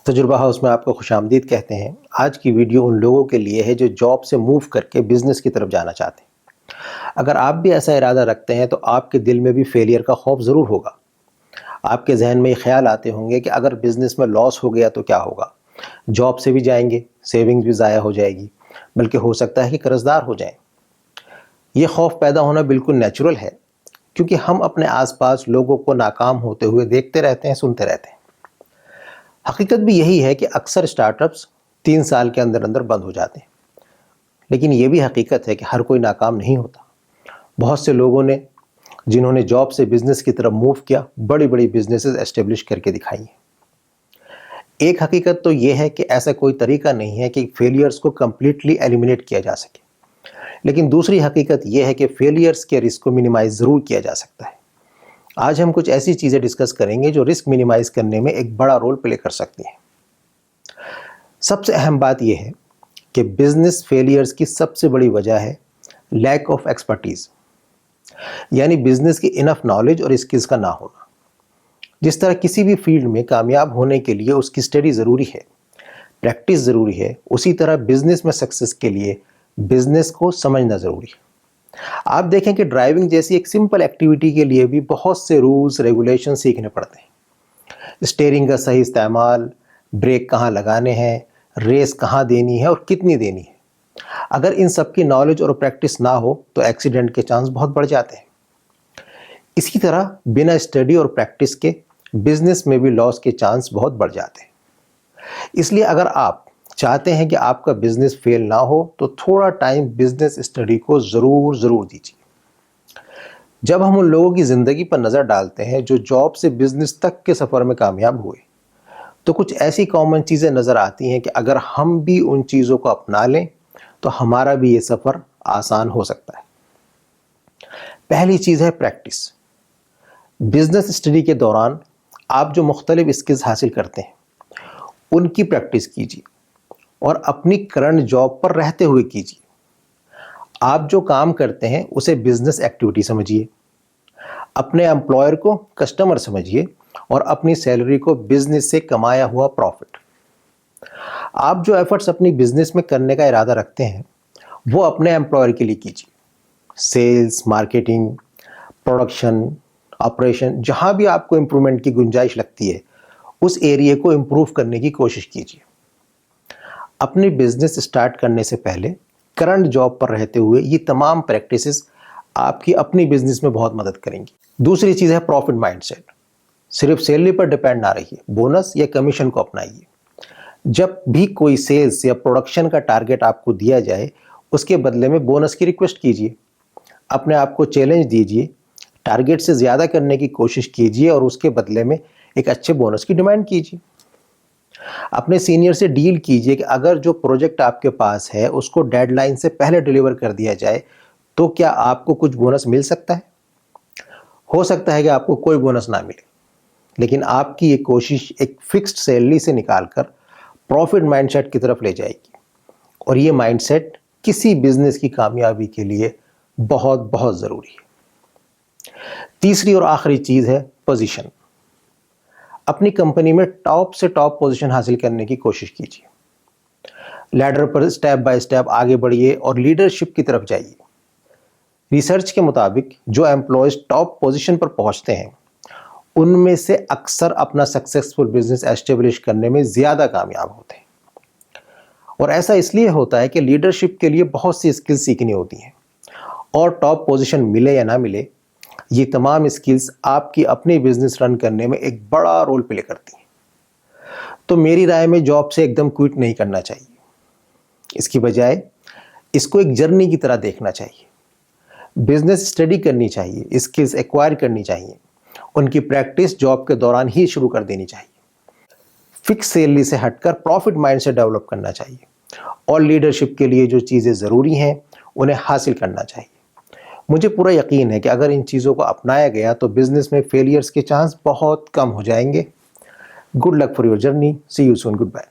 تجربہ ہاؤس میں آپ کو خوش آمدید کہتے ہیں۔ آج کی ویڈیو ان لوگوں کے لیے ہے جو جاب سے موو کر کے بزنس کی طرف جانا چاہتے ہیں۔ اگر آپ بھی ایسا ارادہ رکھتے ہیں تو آپ کے دل میں بھی فیلئر کا خوف ضرور ہوگا۔ آپ کے ذہن میں یہ خیال آتے ہوں گے کہ اگر بزنس میں لاس ہو گیا تو کیا ہوگا؟ جاب سے بھی جائیں گے، سیونگز بھی ضائع ہو جائے گی، بلکہ ہو سکتا ہے کہ قرض دار ہو جائیں۔ یہ خوف پیدا ہونا بالکل نیچرل ہے، کیونکہ ہم اپنے آس پاس لوگوں کو ناکام ہوتے ہوئے دیکھتے رہتے ہیں، سنتے رہتے ہیں۔ حقیقت بھی یہی ہے کہ اکثر سٹارٹ اپس 3 سال کے اندر اندر بند ہو جاتے ہیں، لیکن یہ بھی حقیقت ہے کہ ہر کوئی ناکام نہیں ہوتا۔ بہت سے لوگوں نے جنہوں نے جاب سے بزنس کی طرف موو کیا، بڑی بڑی بزنسز اسٹیبلش کر کے دکھائی ہیں۔ ایک حقیقت تو یہ ہے کہ ایسا کوئی طریقہ نہیں ہے کہ فیلیئرز کو کمپلیٹلی ایلیمینیٹ کیا جا سکے، لیکن دوسری حقیقت یہ ہے کہ فیلیئرز کے رسک کو منیمائز ضرور کیا جا سکتا ہے۔ آج ہم کچھ ایسی چیزیں ڈسکس کریں گے جو رسک منیمائز کرنے میں ایک بڑا رول پلے کر سکتی ہیں۔ سب سے اہم بات یہ ہے کہ بزنس فیلیئرز کی سب سے بڑی وجہ ہے لیک آف ایکسپرٹیز، یعنی بزنس کی انف نالج اور اسکلز کا نہ ہونا۔ جس طرح کسی بھی فیلڈ میں کامیاب ہونے کے لیے اس کی اسٹڈی ضروری ہے، پریکٹس ضروری ہے، اسی طرح بزنس میں سکسس کے لیے بزنس کو سمجھنا ضروری ہے۔ آپ دیکھیں کہ ڈرائیونگ جیسی ایک سمپل ایکٹیویٹی کے لیے بھی بہت سے رولز ریگولیشن سیکھنے پڑتے ہیں۔ اسٹیئرنگ کا صحیح استعمال، بریک کہاں لگانے ہیں، ریس کہاں دینی ہے اور کتنی دینی ہے۔ اگر ان سب کی نالج اور پریکٹس نہ ہو تو ایکسیڈنٹ کے چانس بہت بڑھ جاتے ہیں۔ اسی طرح بنا اسٹڈی اور پریکٹس کے بزنس میں بھی لاس کے چانس بہت بڑھ جاتے ہیں۔ اس لیے اگر آپ چاہتے ہیں کہ آپ کا بزنس فیل نہ ہو تو تھوڑا ٹائم بزنس اسٹڈی کو ضرور دیجیے۔ جب ہم ان لوگوں کی زندگی پر نظر ڈالتے ہیں جو جاب سے بزنس تک کے سفر میں کامیاب ہوئے، تو کچھ ایسی کامن چیزیں نظر آتی ہیں کہ اگر ہم بھی ان چیزوں کو اپنا لیں تو ہمارا بھی یہ سفر آسان ہو سکتا ہے۔ پہلی چیز ہے پریکٹس۔ بزنس اسٹڈی کے دوران آپ جو مختلف اسکلز حاصل کرتے ہیں ان کی پریکٹس کیجیے اور اپنی کرنٹ جاب پر رہتے ہوئے کیجیے۔ آپ جو کام کرتے ہیں اسے بزنس ایکٹیویٹی سمجھیے، اپنے امپلائر کو کسٹمر سمجھیے اور اپنی سیلری کو بزنس سے کمایا ہوا پروفٹ۔ آپ جو ایفرٹس اپنی بزنس میں کرنے کا ارادہ رکھتے ہیں وہ اپنے امپلائر کے لیے کیجیے۔ سیلز، مارکیٹنگ، پروڈکشن، آپریشن، جہاں بھی آپ کو امپرومنٹ کی گنجائش لگتی ہے اس ایریے کو امپروو کرنے کی کوشش کیجیے۔ اپنی بزنس اسٹارٹ کرنے سے پہلے کرنٹ جاب پر رہتے ہوئے یہ تمام پریکٹسز آپ کی اپنی بزنس میں بہت مدد کریں گی۔ دوسری چیز ہے پروفٹ مائنڈ سیٹ۔ صرف سیلری پر ڈیپینڈ نہ رہیے، بونس یا کمیشن کو اپنائیے۔ جب بھی کوئی سیلز یا پروڈکشن کا ٹارگٹ آپ کو دیا جائے اس کے بدلے میں بونس کی ریکویسٹ کیجیے۔ اپنے آپ کو چیلنج دیجیے، ٹارگٹ سے زیادہ کرنے کی کوشش کیجیے اور اس کے بدلے میں ایک اچھے بونس کی ڈیمانڈ کیجیے۔ اپنے سینئر سے ڈیل کیجیے کہ اگر جو پروجیکٹ آپ کے پاس ہے اس کو ڈیڈ لائن سے پہلے ڈیلیور کر دیا جائے تو کیا آپ کو کچھ بونس مل سکتا ہے؟ ہو سکتا ہے کہ آپ کو کوئی بونس نہ ملے، لیکن آپ کی یہ کوشش ایک فکسڈ سیلری سے نکال کر پروفٹ مائنڈ سیٹ کی طرف لے جائے گی، اور یہ مائنڈ سیٹ کسی بزنس کی کامیابی کے لیے بہت ضروری ہے۔ تیسری اور آخری چیز ہے پوزیشن۔ اپنی کمپنی میں ٹاپ سے ٹاپ پوزیشن حاصل کرنے کی کوشش کیجیے۔ Leader per step by step آگے بڑھیے اور لیڈرشپ کی طرف جائیے۔ ریسرچ کے مطابق جو ایمپلائیز ٹاپ پوزیشن پر پہنچتے ہیں ان میں سے اکثر اپنا سکسیسفل بزنس ایسٹیبلش کرنے میں زیادہ کامیاب ہوتے ہیں، اور ایسا اس لیے ہوتا ہے کہ لیڈرشپ کے لیے بہت سی اسکل سیکھنی ہوتی ہیں، اور ٹاپ پوزیشن ملے یا نہ ملے یہ تمام اسکلز آپ کی اپنی بزنس رن کرنے میں ایک بڑا رول پلے کرتی ہیں۔ تو میری رائے میں جاب سے ایک دم کوئٹ نہیں کرنا چاہیے، اس کی بجائے اس کو ایک جرنی کی طرح دیکھنا چاہیے۔ بزنس اسٹڈی کرنی چاہیے، اسکلز ایکوائر کرنی چاہیے، ان کی پریکٹس جاب کے دوران ہی شروع کر دینی چاہیے۔ فکس سیلری سے ہٹ کر پروفٹ مائنڈ سے ڈیولپ کرنا چاہیے، اور لیڈرشپ کے لیے جو چیزیں ضروری ہیں انہیں حاصل کرنا چاہیے۔ مجھے پورا یقین ہے کہ اگر ان چیزوں کو اپنایا گیا تو بزنس میں فیلیئرز کے چانس بہت کم ہو جائیں گے۔ Good luck for your journey, see you soon, good bye.